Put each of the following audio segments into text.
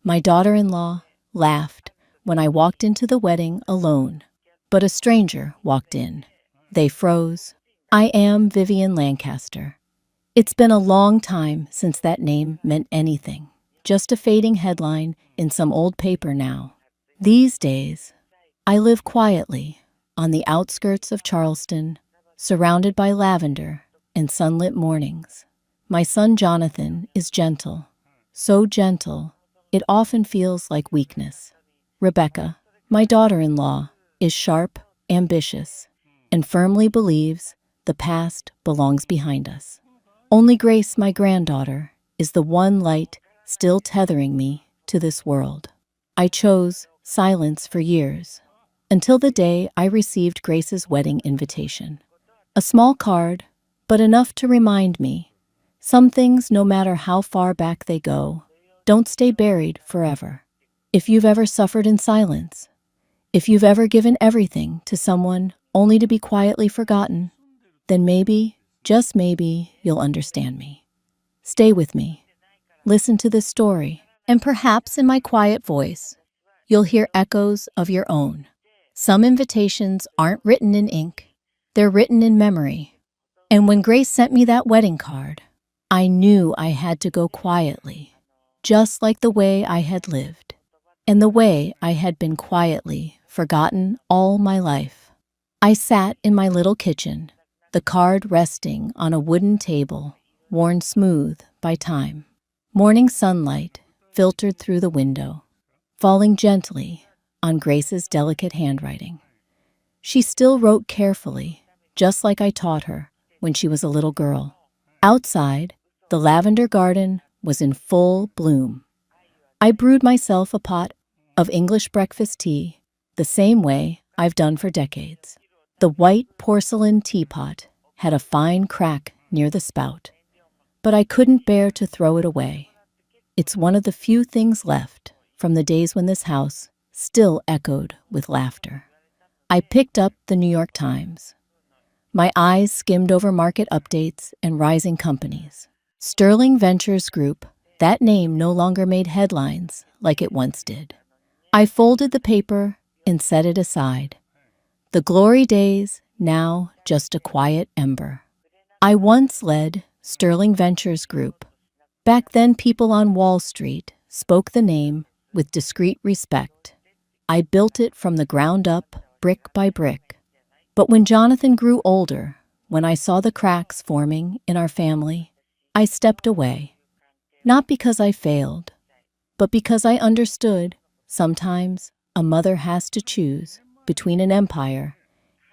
My daughter-in-law laughed when I walked into the wedding alone, but a stranger walked in. They froze. I am Vivian Lancaster. It's been a long time since that name meant anything, just a fading headline in some old paper now. These days, I live quietly on the outskirts of Charleston, surrounded by lavender and sunlit mornings. My son Jonathan is gentle, so gentle it often feels like weakness. Rebecca, my daughter-in-law, is sharp, ambitious, and firmly believes the past belongs behind us. Only Grace, my granddaughter, is the one light still tethering me to this world. I chose silence for years, until the day I received Grace's wedding invitation. A small card, but enough to remind me, some things, no matter how far back they go, don't stay buried forever. If you've ever suffered in silence, if you've ever given everything to someone only to be quietly forgotten, then maybe, just maybe, you'll understand me. Stay with me. Listen to this story, and perhaps in my quiet voice, you'll hear echoes of your own. Some invitations aren't written in ink, they're written in memory. And when Grace sent me that wedding card, I knew I had to go quietly, just like the way I had lived, and the way I had been quietly forgotten all my life. I sat in my little kitchen, the card resting on a wooden table, worn smooth by time. Morning sunlight filtered through the window, falling gently on Grace's delicate handwriting. She still wrote carefully, just like I taught her when she was a little girl. Outside, the lavender garden was in full bloom. I brewed myself a pot of English breakfast tea, the same way I've done for decades. The white porcelain teapot had a fine crack near the spout, but I couldn't bear to throw it away. It's one of the few things left from the days when this house still echoed with laughter. I picked up the New York Times. My eyes skimmed over market updates and rising companies. Sterling Ventures Group, that name no longer made headlines like it once did. I folded the paper and set it aside. The glory days, now just a quiet ember. I once led Sterling Ventures Group. Back then, people on Wall Street spoke the name with discreet respect. I built it from the ground up, brick by brick. But when Jonathan grew older, when I saw the cracks forming in our family, I stepped away. Not because I failed, but because I understood sometimes a mother has to choose between an empire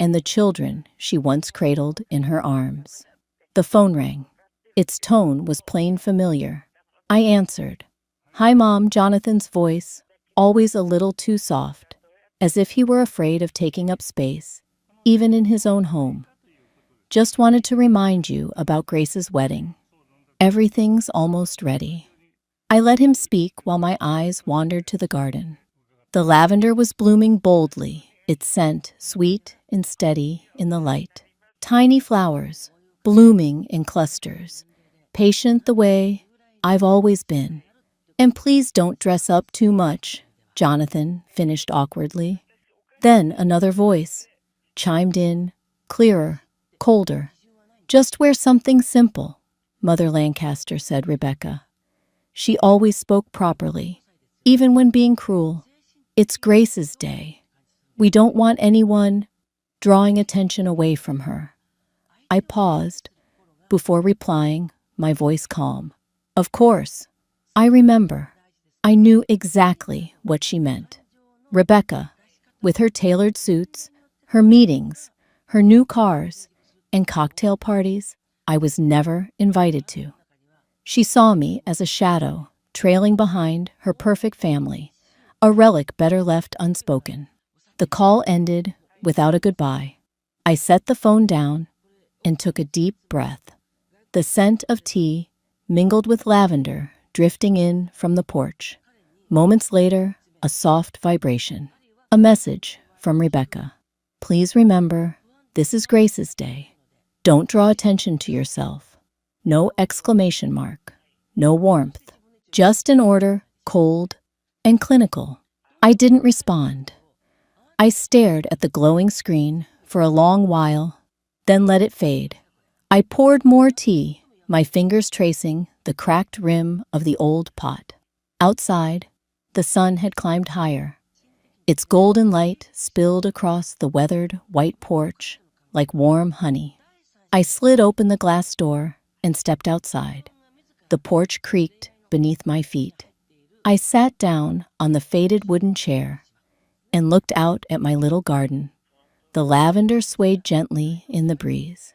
and the children she once cradled in her arms. The phone rang. Its tone was plain familiar. I answered. "Hi, Mom," Jonathan's voice, always a little too soft, as if he were afraid of taking up space, even in his own home. "Just wanted to remind you about Grace's wedding. Everything's almost ready." I let him speak while my eyes wandered to the garden. The lavender was blooming boldly, its scent sweet and steady in the light. Tiny flowers, blooming in clusters, patient the way I've always been. "And please don't dress up too much," Jonathan finished awkwardly. Then another voice chimed in, clearer, colder. "Just wear something simple," Mother Lancaster said. Rebecca. She always spoke properly, even when being cruel. "It's Grace's day. We don't want anyone drawing attention away from her." I paused before replying, my voice calm. "Of course. I remember." I knew exactly what she meant. Rebecca, with her tailored suits, her meetings, her new cars, and cocktail parties I was never invited to. She saw me as a shadow trailing behind her perfect family, a relic better left unspoken. The call ended without a goodbye. I set the phone down and took a deep breath. The scent of tea mingled with lavender drifting in from the porch. Moments later, a soft vibration. A message from Rebecca. "Please remember, this is Grace's day. Don't draw attention to yourself." No exclamation mark, no warmth, just an order, cold and clinical. I didn't respond. I stared at the glowing screen for a long while, then let it fade. I poured more tea, my fingers tracing the cracked rim of the old pot. Outside, the sun had climbed higher. Its golden light spilled across the weathered white porch like warm honey. I slid open the glass door and stepped outside. The porch creaked beneath my feet. I sat down on the faded wooden chair and looked out at my little garden. The lavender swayed gently in the breeze.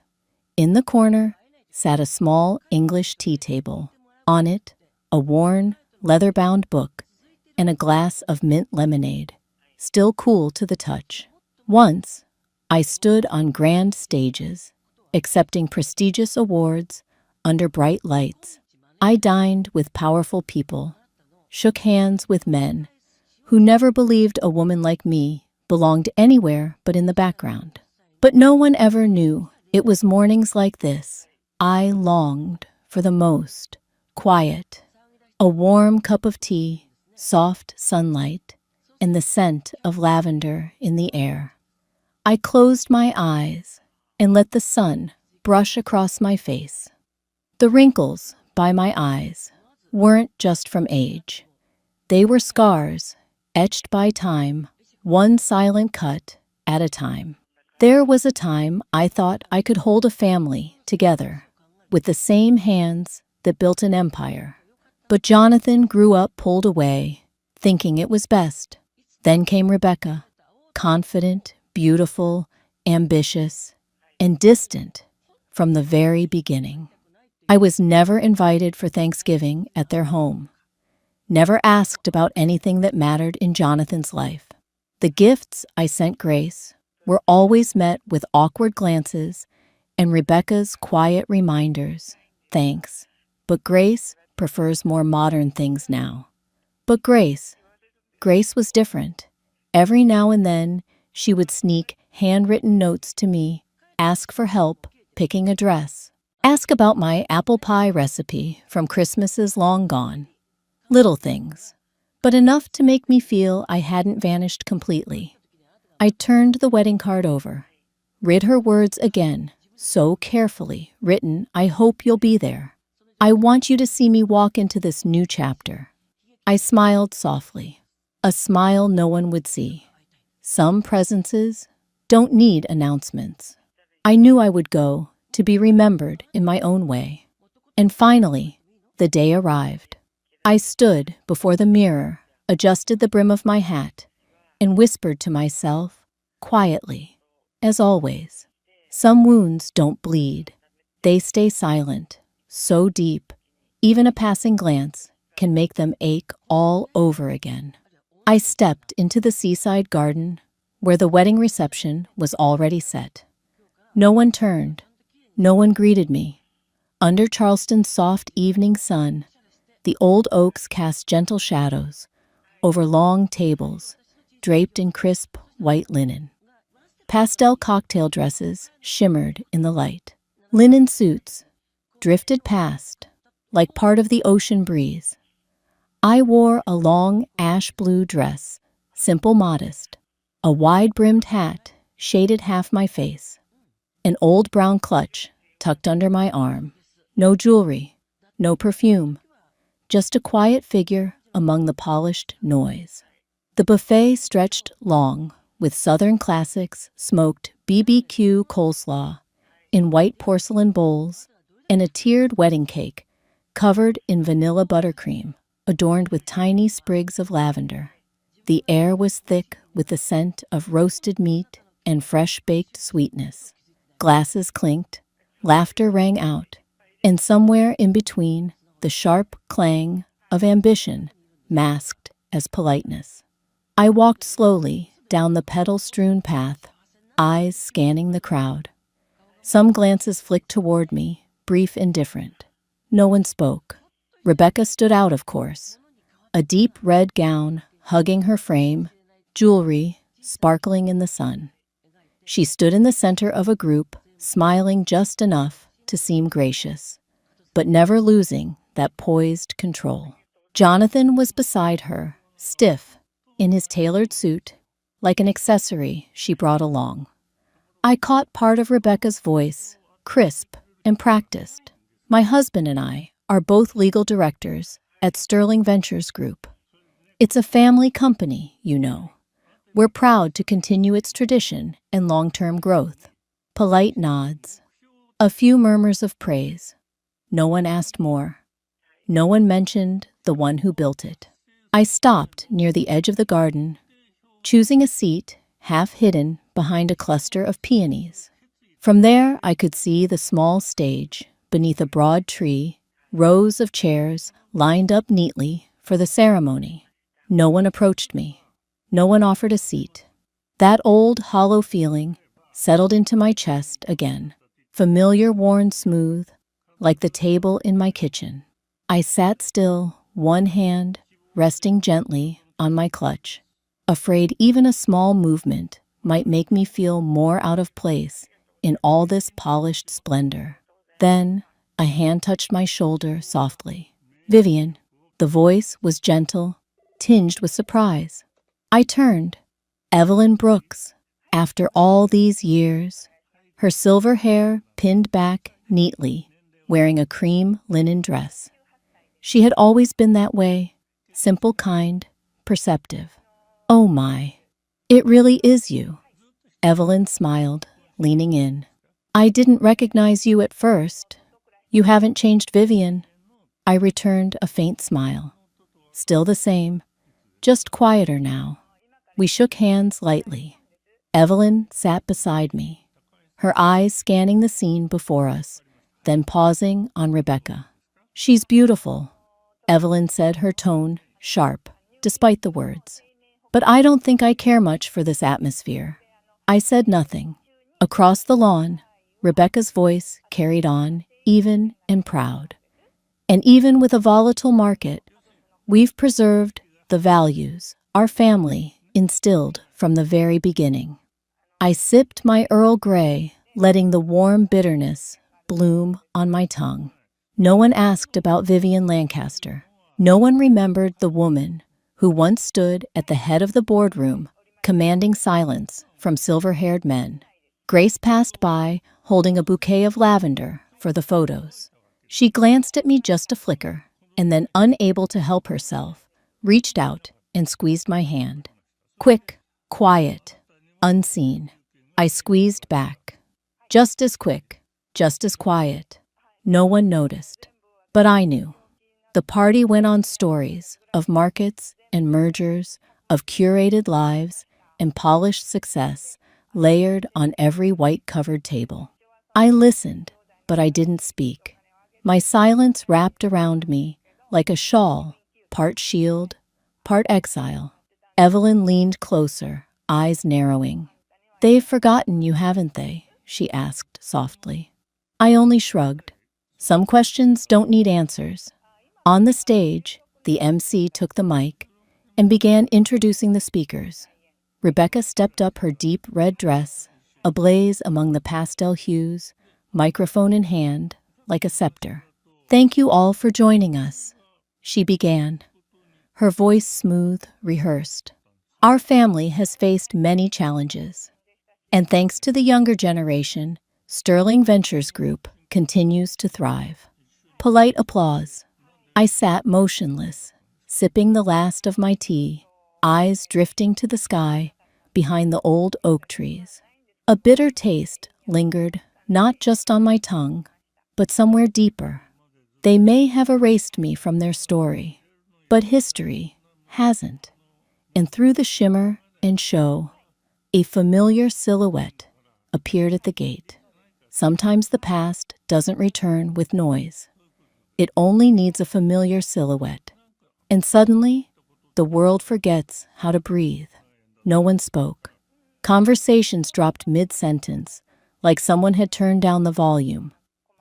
In the corner sat a small English tea table. On it, a worn, leather-bound book and a glass of mint lemonade, still cool to the touch. Once, I stood on grand stages, accepting prestigious awards under bright lights. I dined with powerful people, shook hands with men who never believed a woman like me belonged anywhere but in the background. But no one ever knew it was mornings like this I longed for the most. Quiet, a warm cup of tea, soft sunlight, and the scent of lavender in the air. I closed my eyes and let the sun brush across my face. The wrinkles by my eyes weren't just from age. They were scars, etched by time, one silent cut at a time. There was a time I thought I could hold a family together with the same hands that built an empire. But Jonathan grew up pulled away, thinking it was best. Then came Rebecca, confident, beautiful, ambitious, and distant from the very beginning. I was never invited for Thanksgiving at their home, never asked about anything that mattered in Jonathan's life. The gifts I sent Grace were always met with awkward glances and Rebecca's quiet reminders, thanks. But Grace prefers more modern things now. But Grace was different. Every now and then, she would sneak handwritten notes to me, ask for help picking a dress, ask about my apple pie recipe from Christmases long gone. Little things, but enough to make me feel I hadn't vanished completely. I turned the wedding card over, read her words again, so carefully written, I hope you'll be there. I want you to see me walk into this new chapter. I smiled softly, a smile no one would see. Some presences don't need announcements. I knew I would go to be remembered in my own way. And finally, the day arrived. I stood before the mirror, adjusted the brim of my hat, and whispered to myself, quietly, as always, some wounds don't bleed. They stay silent, so deep, even a passing glance can make them ache all over again. I stepped into the seaside garden where the wedding reception was already set. No one turned, no one greeted me. Under Charleston's soft evening sun, the old oaks cast gentle shadows over long tables draped in crisp white linen. Pastel cocktail dresses shimmered in the light. Linen suits drifted past like part of the ocean breeze. I wore a long ash blue dress, simple, modest. A wide-brimmed hat shaded half my face. An old brown clutch tucked under my arm. No jewelry, no perfume, just a quiet figure among the polished noise. The buffet stretched long, with Southern classics, smoked BBQ coleslaw in white porcelain bowls, and a tiered wedding cake covered in vanilla buttercream, adorned with tiny sprigs of lavender. The air was thick with the scent of roasted meat and fresh-baked sweetness. Glasses clinked, laughter rang out, and somewhere in between, the sharp clang of ambition masked as politeness. I walked slowly down the petal-strewn path, eyes scanning the crowd. Some glances flicked toward me, brief and different. No one spoke. Rebecca stood out, of course. A deep red gown hugging her frame, jewelry sparkling in the sun. She stood in the center of a group, smiling just enough to seem gracious, but never losing that poised control. Jonathan was beside her, stiff, in his tailored suit, like an accessory she brought along. I caught part of Rebecca's voice, crisp and practiced. My husband and I are both legal directors at Sterling Ventures Group. It's a family company, you know. We're proud to continue its tradition and long-term growth. Polite nods. A few murmurs of praise. No one asked more. No one mentioned the one who built it. I stopped near the edge of the garden, choosing a seat half hidden behind a cluster of peonies. From there, I could see the small stage beneath a broad tree, rows of chairs lined up neatly for the ceremony. No one approached me. No one offered a seat. That old, hollow feeling settled into my chest again, familiar, worn smooth, like the table in my kitchen. I sat still, one hand resting gently on my clutch, afraid even a small movement might make me feel more out of place in all this polished splendor. Then a hand touched my shoulder softly. Vivian. The voice was gentle, tinged with surprise. I turned. Evelyn Brooks. After all these years, her silver hair pinned back neatly, wearing a cream linen dress. She had always been that way, simple, kind, perceptive. Oh my, it really is you. Evelyn smiled, leaning in. I didn't recognize you at first. You haven't changed, Vivian. I returned a faint smile. Still the same, just quieter now. We shook hands lightly. Evelyn sat beside me, her eyes scanning the scene before us, then pausing on Rebecca. She's beautiful, Evelyn said, her tone sharp, despite the words. But I don't think I care much for this atmosphere. I said nothing. Across the lawn, Rebecca's voice carried on, even and proud. And even with a volatile market, we've preserved the values our family instilled from the very beginning. I sipped my Earl Grey, letting the warm bitterness bloom on my tongue. No one asked about Vivian Lancaster. No one remembered the woman who once stood at the head of the boardroom, commanding silence from silver-haired men. Grace passed by, holding a bouquet of lavender for the photos. She glanced at me just a flicker, and then, unable to help herself, reached out and squeezed my hand. Quick, quiet, unseen. I squeezed back. Just as quick, just as quiet. No one noticed. But I knew. The party went on, stories of markets and mergers, of curated lives and polished success layered on every white-covered table. I listened, but I didn't speak. My silence wrapped around me like a shawl, part shield, part exile. Evelyn leaned closer, eyes narrowing. They've forgotten you, haven't they? She asked softly. I only shrugged. Some questions don't need answers. On the stage, the MC took the mic and began introducing the speakers. Rebecca stepped up, her deep red dress ablaze among the pastel hues, microphone in hand, like a scepter. Thank you all for joining us, she began, her voice smooth, rehearsed. Our family has faced many challenges, and thanks to the younger generation, Sterling Ventures Group continues to thrive. Polite applause. I sat motionless, sipping the last of my tea, eyes drifting to the sky behind the old oak trees. A bitter taste lingered, not just on my tongue, but somewhere deeper. They may have erased me from their story, but history hasn't. And through the shimmer and show, a familiar silhouette appeared at the gate. Sometimes the past doesn't return with noise. It only needs a familiar silhouette. And suddenly, the world forgets how to breathe. No one spoke. Conversations dropped mid-sentence, like someone had turned down the volume.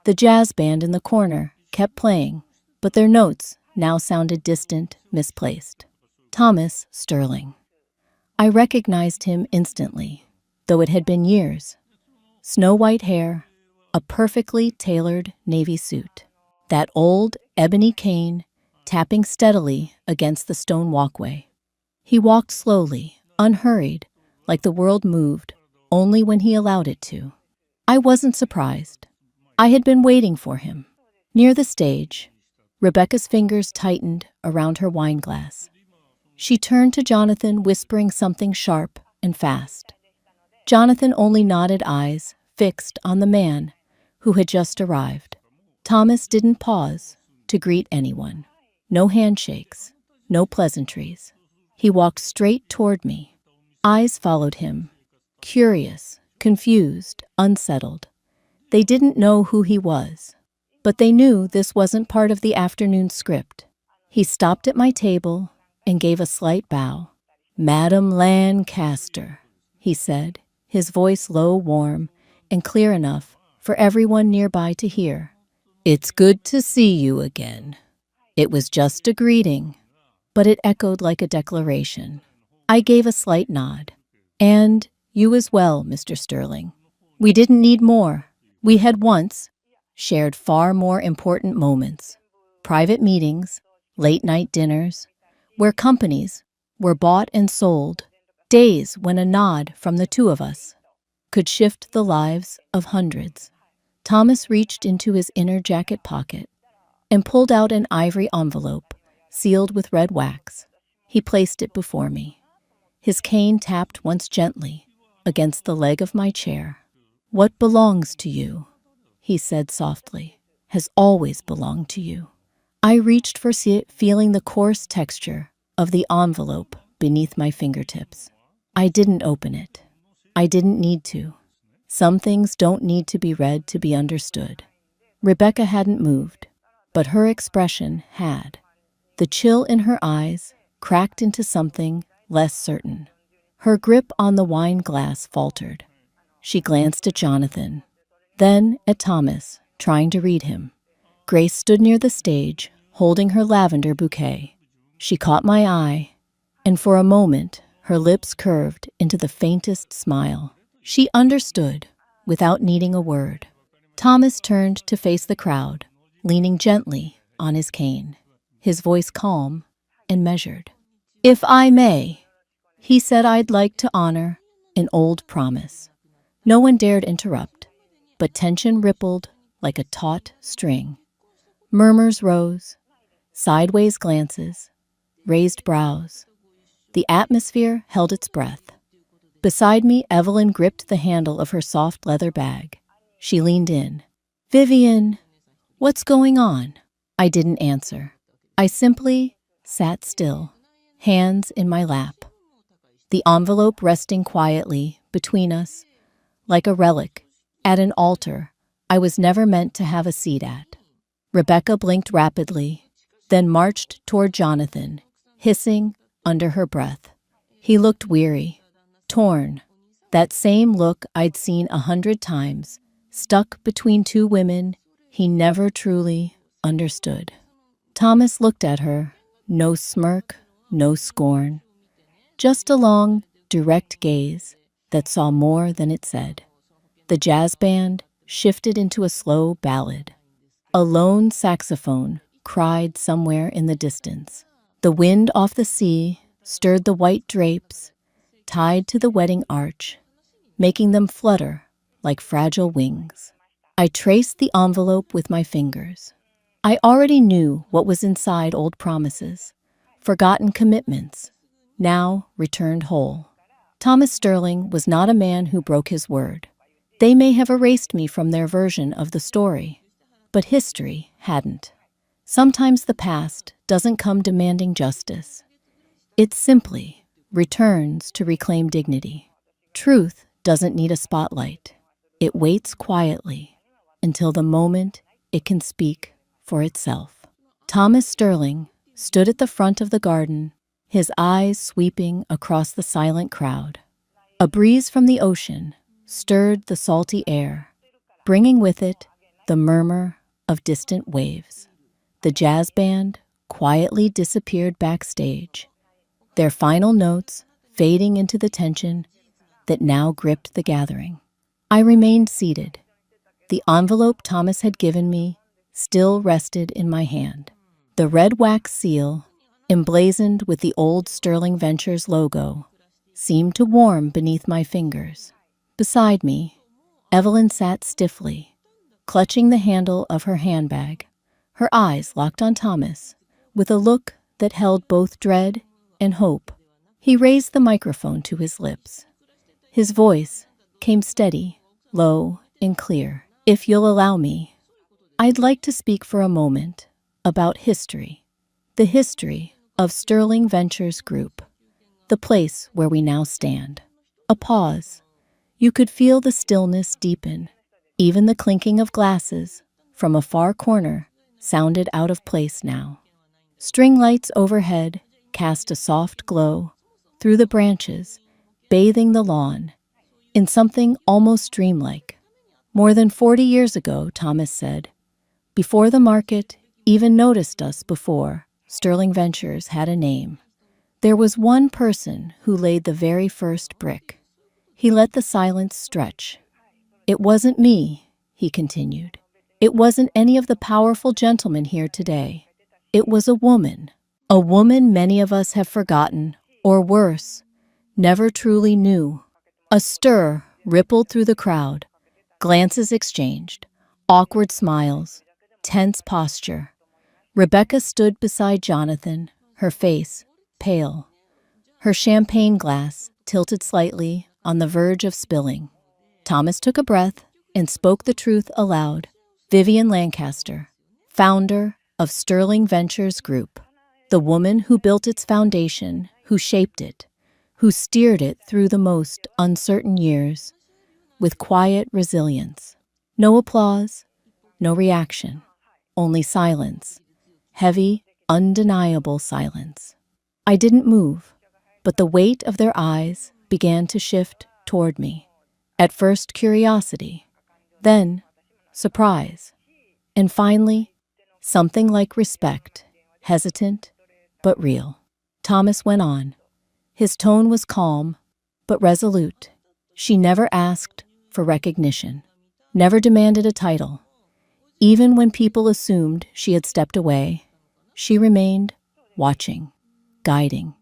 The jazz band in the corner kept playing, but their notes now sounded distant, misplaced. Thomas Sterling. I recognized him instantly, though it had been years. Snow-white hair, a perfectly tailored navy suit. That old ebony cane tapping steadily against the stone walkway. He walked slowly, unhurried, like the world moved only when he allowed it to. I wasn't surprised. I had been waiting for him. Near the stage, Rebecca's fingers tightened around her wine glass. She turned to Jonathan, whispering something sharp and fast. Jonathan only nodded, eyes fixed on the man who had just arrived. Thomas didn't pause to greet anyone. No handshakes, no pleasantries. He walked straight toward me. Eyes followed him, curious, confused, unsettled. They didn't know who he was, but they knew this wasn't part of the afternoon script. He stopped at my table and gave a slight bow. "Madam Lancaster," he said, his voice low, warm, and clear enough for everyone nearby to hear. "It's good to see you again." It was just a greeting, but it echoed like a declaration. I gave a slight nod. "And you as well, Mr. Sterling. We didn't need more. We had once shared far more important moments. Private meetings, late-night dinners, where companies were bought and sold. Days when a nod from the two of us could shift the lives of hundreds." Thomas reached into his inner jacket pocket and pulled out an ivory envelope sealed with red wax. He placed it before me. His cane tapped once gently against the leg of my chair. "What belongs to you," he said softly, "has always belonged to you." I reached for it, feeling the coarse texture of the envelope beneath my fingertips. I didn't open it. I didn't need to. Some things don't need to be read to be understood. Rebecca hadn't moved, but her expression had. The chill in her eyes cracked into something less certain. Her grip on the wine glass faltered. She glanced at Jonathan, then at Thomas, trying to read him. Grace stood near the stage, holding her lavender bouquet. She caught my eye, and for a moment her lips curved into the faintest smile. She understood without needing a word. Thomas turned to face the crowd, leaning gently on his cane, his voice calm and measured. "If I may," he said, "I'd like to honor an old promise." No one dared interrupt, but tension rippled like a taut string. Murmurs rose, sideways glances, raised brows. The atmosphere held its breath. Beside me, Evelyn gripped the handle of her soft leather bag. She leaned in. "Vivian, what's going on?" I didn't answer. I simply sat still, hands in my lap. The envelope resting quietly between us, like a relic at an altar I was never meant to have a seat at. Rebecca blinked rapidly, then marched toward Jonathan, hissing under her breath. He looked weary, torn, that same look I'd seen 100 times, stuck between two women he never truly understood. Thomas looked at her, no smirk, no scorn, just a long, direct gaze that saw more than it said. The jazz band shifted into a slow ballad. A lone saxophone cried somewhere in the distance. The wind off the sea stirred the white drapes tied to the wedding arch, making them flutter like fragile wings. I traced the envelope with my fingers. I already knew what was inside: old promises, forgotten commitments, now returned whole. Thomas Sterling was not a man who broke his word. They may have erased me from their version of the story, but history hadn't. Sometimes the past doesn't come demanding justice. It simply returns to reclaim dignity. Truth doesn't need a spotlight. It waits quietly until the moment it can speak for itself. Thomas Sterling stood at the front of the garden, his eyes sweeping across the silent crowd. A breeze from the ocean stirred the salty air, bringing with it the murmur of distant waves. The jazz band quietly disappeared backstage, their final notes fading into the tension that now gripped the gathering. I remained seated. The envelope Thomas had given me still rested in my hand. The red wax seal emblazoned with the old Sterling Ventures logo, seemed to warm beneath my fingers. Beside me, Evelyn sat stiffly, clutching the handle of her handbag, her eyes locked on Thomas, with a look that held both dread and hope. He raised the microphone to his lips. His voice came steady, low, and clear. If you'll allow me, I'd like to speak for a moment about history. The history of Sterling Ventures Group, the place where we now stand. A pause. You could feel the stillness deepen. Even the clinking of glasses from a far corner sounded out of place now. String lights overhead cast a soft glow through the branches, bathing the lawn in something almost dreamlike. More than 40 years ago, Thomas said, before the market even noticed us before Sterling Ventures had a name, there was one person who laid the very first brick. He let the silence stretch. It wasn't me, he continued. It wasn't any of the powerful gentlemen here today. It was a woman many of us have forgotten, or worse, never truly knew. A stir rippled through the crowd, glances exchanged, awkward smiles, tense posture. Rebecca stood beside Jonathan, her face pale, her champagne glass tilted slightly on the verge of spilling. Thomas took a breath and spoke the truth aloud. Vivian Lancaster, founder of Sterling Ventures Group, the woman who built its foundation, who shaped it, who steered it through the most uncertain years with quiet resilience. No applause, no reaction, only silence, heavy, undeniable silence. I didn't move, but the weight of their eyes began to shift toward me. At first curiosity, then surprise, and finally something like respect, hesitant but real. Thomas went on. His tone was calm but resolute. She never asked for recognition, never demanded a title. Even when people assumed she had stepped away, she remained watching, guiding,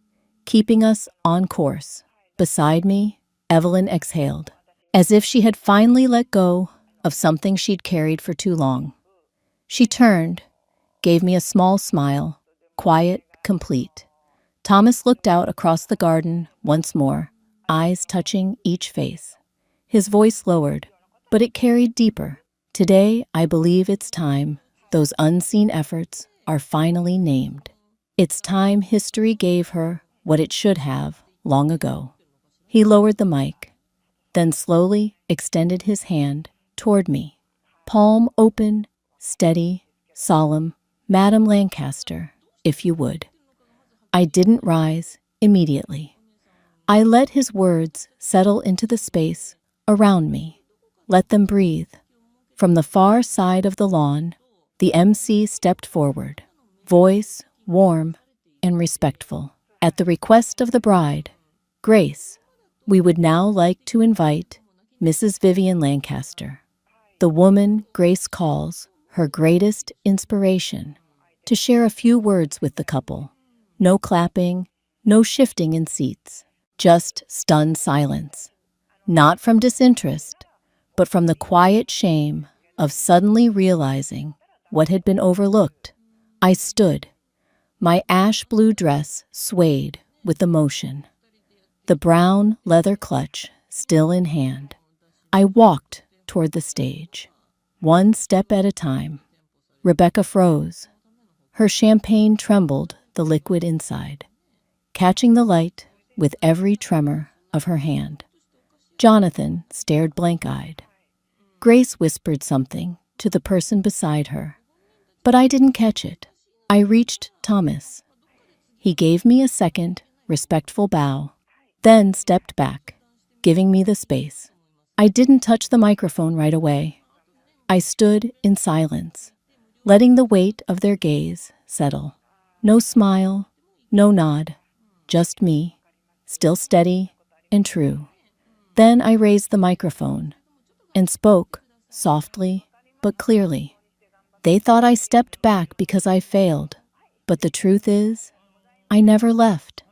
keeping us on course. Beside me, Evelyn exhaled, as if she had finally let go of something she'd carried for too long. She turned, gave me a small smile, quiet, complete. Thomas looked out across the garden once more, eyes touching each face. His voice lowered, but it carried deeper. Today, I believe it's time those unseen efforts are finally named. It's time history gave her what it should have long ago. He lowered the mic, then slowly extended his hand toward me. Palm open, steady, solemn. Madam Lancaster, if you would. I didn't rise immediately. I let his words settle into the space around me, let them breathe. From the far side of the lawn, the MC stepped forward, voice warm and respectful. At the request of the bride, Grace, we would now like to invite Mrs. Vivian Lancaster, the woman Grace calls her greatest inspiration, to share a few words with the couple. No clapping, no shifting in seats, just stunned silence. Not from disinterest, but from the quiet shame of suddenly realizing what had been overlooked. I stood. My ash blue dress swayed with emotion, the brown leather clutch still in hand. I walked toward the stage, one step at a time. Rebecca froze. Her champagne trembled the liquid inside, catching the light with every tremor of her hand. Jonathan stared blank-eyed. Grace whispered something to the person beside her, but I didn't catch it. I reached Thomas. He gave me a second, respectful bow, then stepped back, giving me the space. I didn't touch the microphone right away. I stood in silence, letting the weight of their gaze settle. No smile, no nod, just me, still steady and true. Then I raised the microphone and spoke softly but clearly. They thought I stepped back because I failed, but the truth is, I never left,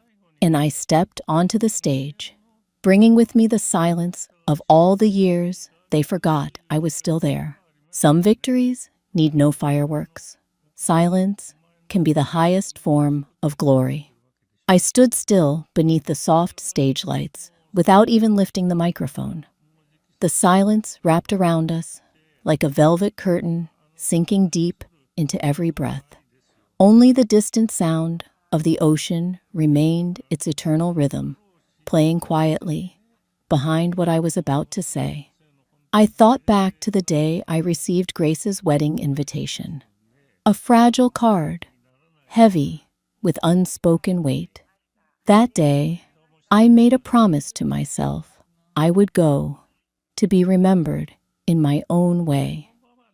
and I stepped onto the stage, bringing with me the silence of all the years they forgot I was still there. Some victories need no fireworks. Silence can be the highest form of glory. I stood still beneath the soft stage lights without even lifting the microphone. The silence wrapped around us like a velvet curtain sinking deep into every breath. Only the distant sound of the ocean remained its eternal rhythm, playing quietly behind what I was about to say. I thought back to the day I received Grace's wedding invitation. A fragile card, heavy with unspoken weight. That day, I made a promise to myself I would go, to be remembered in my own way.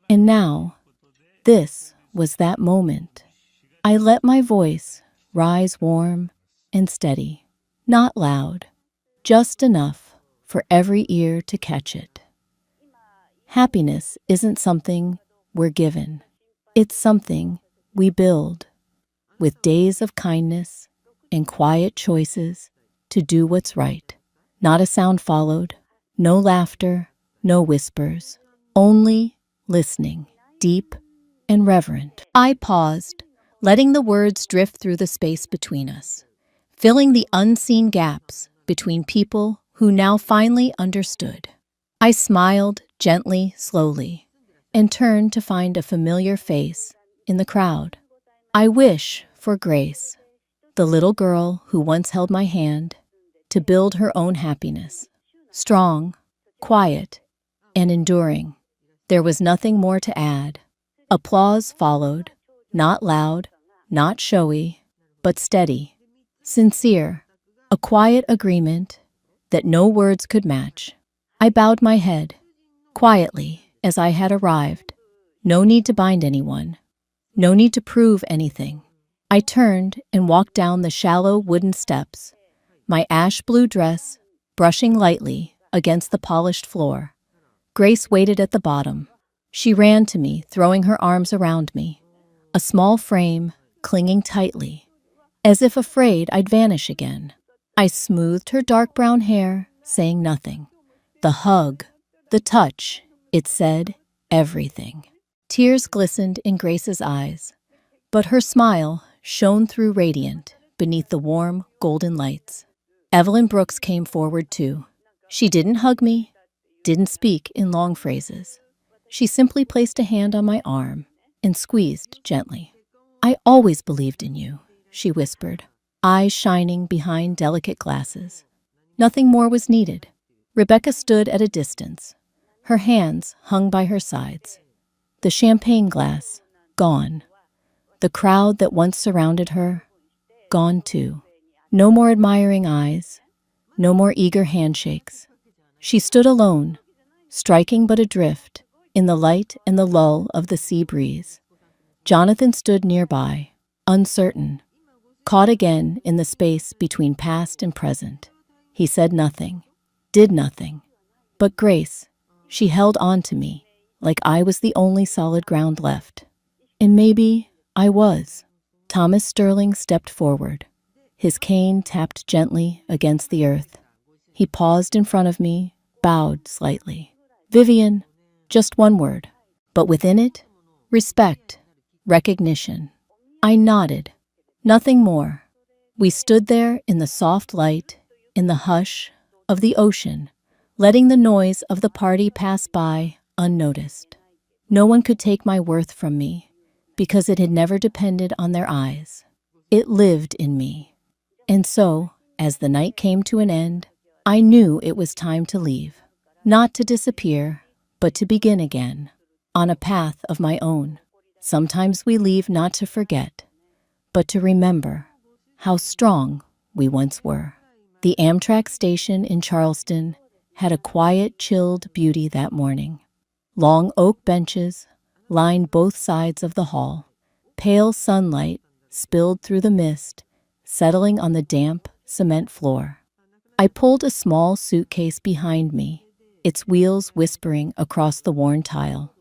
And now, this was that moment. I let my voice rise warm and steady, not loud, just enough for every ear to catch it. Happiness isn't something we're given. It's something we build with days of kindness and quiet choices to do what's right. Not a sound followed, no laughter, no whispers, only listening, deep and reverent. I paused, letting the words drift through the space between us, filling the unseen gaps between people who now finally understood. I smiled gently, slowly, and turned to find a familiar face in the crowd. I wish for Grace, the little girl who once held my hand, to build her own happiness. Strong, quiet, and enduring. There was nothing more to add. Applause followed, not loud, not showy, but steady, sincere, a quiet agreement that no words could match. I bowed my head, quietly, as I had arrived. No need to bind anyone. No need to prove anything. I turned and walked down the shallow wooden steps, my ash blue dress brushing lightly against the polished floor. Grace waited at the bottom. She ran to me, throwing her arms around me, a small frame clinging tightly, as if afraid I'd vanish again. I smoothed her dark brown hair, saying nothing. The hug, the touch, it said everything. Tears glistened in Grace's eyes, but her smile shone through radiant beneath the warm, golden lights. Evelyn Brooks came forward too. She didn't hug me, didn't speak in long phrases. She simply placed a hand on my arm and squeezed gently. "I always believed in you," she whispered, eyes shining behind delicate glasses. Nothing more was needed. Rebecca stood at a distance, her hands hung by her sides. The champagne glass, gone. The crowd that once surrounded her, gone too. No more admiring eyes, no more eager handshakes. She stood alone, striking but adrift in the light and the lull of the sea breeze. Jonathan stood nearby, uncertain, caught again in the space between past and present. He said nothing, did nothing. But Grace, she held on to me like I was the only solid ground left. And maybe I was. Thomas Sterling stepped forward. His cane tapped gently against the earth. He paused in front of me, bowed slightly. "Vivian," just one word, but within it, respect, recognition. I nodded. Nothing more. We stood there in the soft light, in the hush of the ocean, letting the noise of the party pass by unnoticed. No one could take my worth from me, because it had never depended on their eyes. It lived in me. And so, as the night came to an end, I knew it was time to leave. Not to disappear, but to begin again, on a path of my own. Sometimes we leave not to forget, but to remember how strong we once were. The Amtrak station in Charleston had a quiet, chilled beauty that morning. Long oak benches lined both sides of the hall. Pale sunlight spilled through the mist, settling on the damp cement floor. I pulled a small suitcase behind me, its wheels whispering across the worn tile.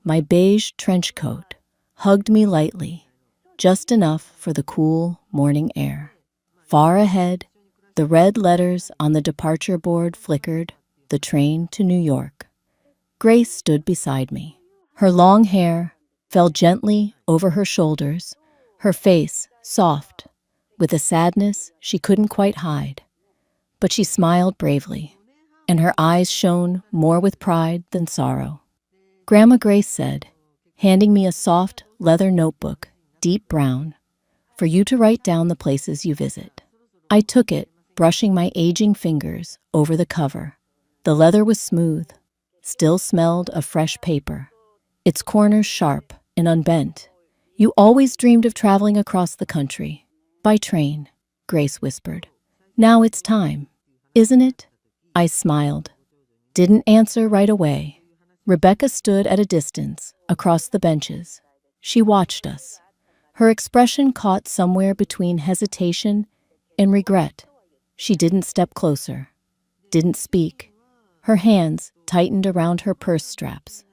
My beige trench coat hugged me lightly, just enough for the cool morning air. Far ahead, the red letters on the departure board flickered, the train to New York. Grace stood beside me. Her long hair fell gently over her shoulders, her face soft, with a sadness she couldn't quite hide. But she smiled bravely, and her eyes shone more with pride than sorrow. Grandma Grace said, handing me a soft leather notebook, deep brown, for you to write down the places you visit. I took it, brushing my aging fingers over the cover. The leather was smooth, still smelled of fresh paper, its corners sharp and unbent. You always dreamed of traveling across the country. By train, Grace whispered. Now it's time, isn't it? I smiled. Didn't answer right away. Rebecca stood at a distance, across the benches. She watched us. Her expression caught somewhere between hesitation and regret. She didn't step closer, didn't speak. Her hands tightened around her purse straps,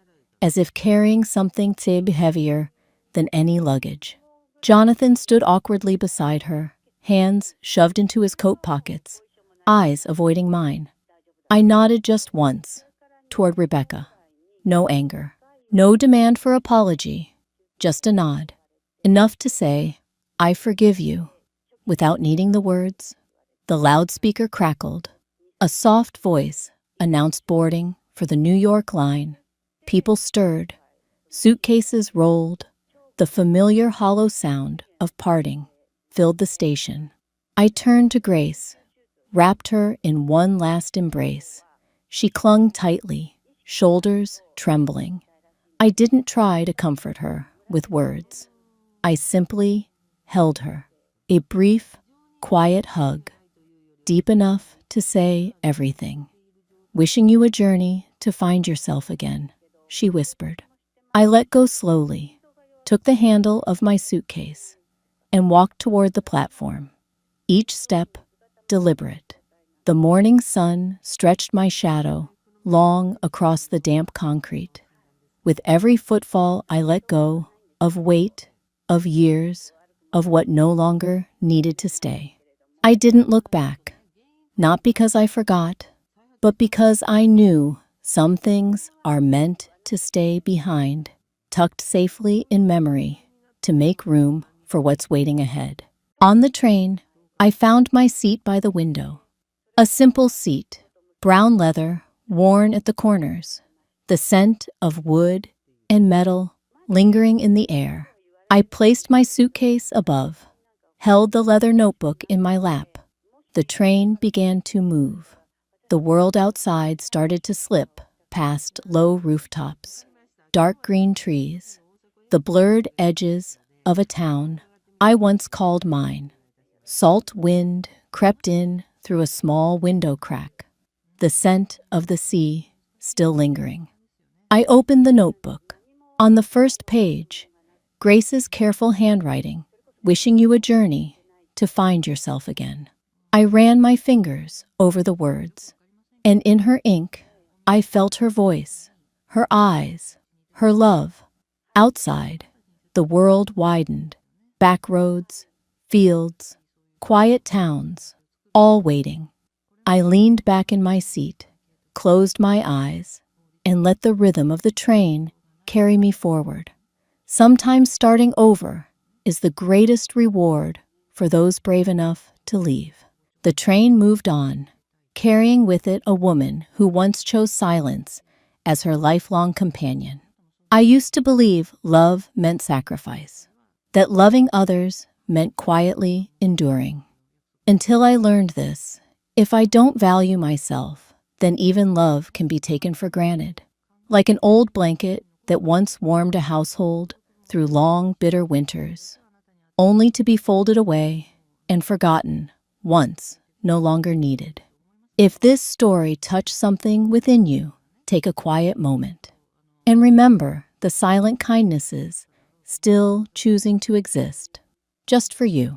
as if carrying something heavier than any luggage. Jonathan stood awkwardly beside her, hands shoved into his coat pockets, eyes avoiding mine. I nodded just once, toward Rebecca. No anger, no demand for apology, just a nod. Enough to say, I forgive you, without needing the words. The loudspeaker crackled. A soft voice announced boarding for the New York line. People stirred. Suitcases rolled. The familiar hollow sound of parting filled the station. I turned to Grace, wrapped her in one last embrace. She clung tightly, shoulders trembling. I didn't try to comfort her with words. I simply held her. A brief, quiet hug, deep enough to say everything. Wishing you a journey to find yourself again, she whispered. I let go slowly, took the handle of my suitcase, and walked toward the platform, each step deliberate. The morning sun stretched my shadow long across the damp concrete. With every footfall I let go of weight, of years, of what no longer needed to stay. I didn't look back, not because I forgot, but because I knew some things are meant to stay behind, tucked safely in memory to make room for what's waiting ahead. On the train, I found my seat by the window. A simple seat, brown leather, worn at the corners, the scent of wood and metal lingering in the air. I placed my suitcase above, held the leather notebook in my lap. The train began to move. The world outside started to slip past low rooftops, dark green trees, the blurred edges of a town I once called mine. Salt wind crept in through a small window crack, the scent of the sea still lingering. I opened the notebook. On the first page, Grace's careful handwriting, wishing you a journey to find yourself again. I ran my fingers over the words, and in her ink, I felt her voice, her eyes, her love. Outside, the world widened, back roads, fields, quiet towns, all waiting. I leaned back in my seat, closed my eyes, and let the rhythm of the train carry me forward. Sometimes starting over is the greatest reward for those brave enough to leave. The train moved on, carrying with it a woman who once chose silence as her lifelong companion. I used to believe love meant sacrifice, that loving others meant quietly enduring. Until I learned this, if I don't value myself, then even love can be taken for granted. Like an old blanket that once warmed a household through long, bitter winters, only to be folded away and forgotten once no longer needed. If this story touched something within you, take a quiet moment. And remember the silent kindnesses still choosing to exist, just for you.